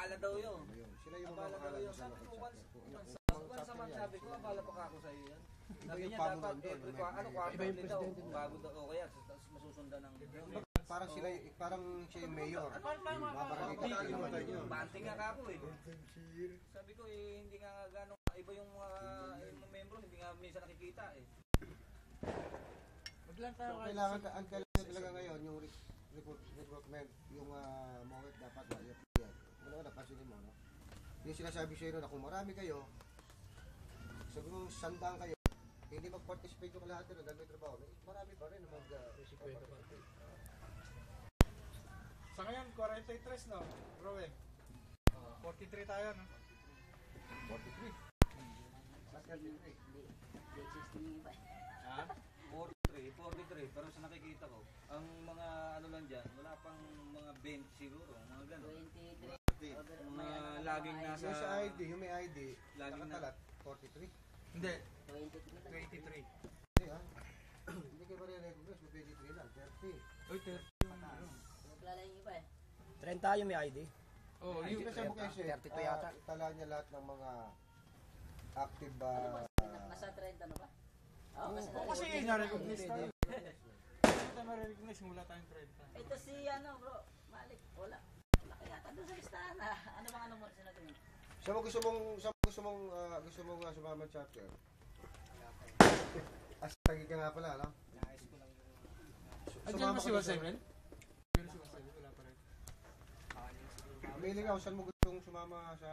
abala daw yun. Sila yung Abala daw makakala yun. sa Sabi local ko, chapter. once a month, sabi ko, abala pa ako sa iyo yan. Sabi yung niya, pamunuan dapat doon, every may- quarterly daw, bago daw, o kaya, tapos masusundan ng... Parang sila, parang siya yung mayor. Mabarangay ka yung Bante nga ako eh. Sabi ko hindi nga gano'ng iba yung mga membro, hindi nga minsan nakikita eh. So, kailangan talaga ngayon yung recruitment, yung mga dapat na yan. Wala na, pasinin mo, no? Yung sinasabi sa'yo na kung marami kayo, sabi mo, sandang kayo, hindi mag-participate yung lahat yun, dahil may trabaho. Marami pa rin na mag-participate. Sa ngayon, 43 no, Rowan? 43 tayo, no? 43. Last year, 43. Ha? 43, pero sa nakikita ko, ang mga ano lang dyan, wala pang mga 20 siguro, mga gano'n. 23. Mga laging nasa... Yung sa ID, yung may ID, Laging na- nakatalat, 43. Hindi, 23. 23. Hindi hindi kayo ba rin-recognize, may 23 lang, 30. Uy, 30 yung ano. Wala yung iba eh. 30 yung may ID. Oh, Yung yung kasi mo kasi, 32 yata. itala niya lahat ng mga active Nasa 30 na ba? Oo, kasi yun, na-recognize tayo. Ito na-recognize, mula tayong 30. Ito si ano bro, Malik, wala. Wala kaya doon sa listahan ah. Ano bang ano mo sinabi mo? gusto mong sumama sa chapter. Tagi ka nga pala, no? Andiyan ba si Wasemel? Pero si Wasemel, wala pa rin. Mailing ako, saan mo gustong sumama sa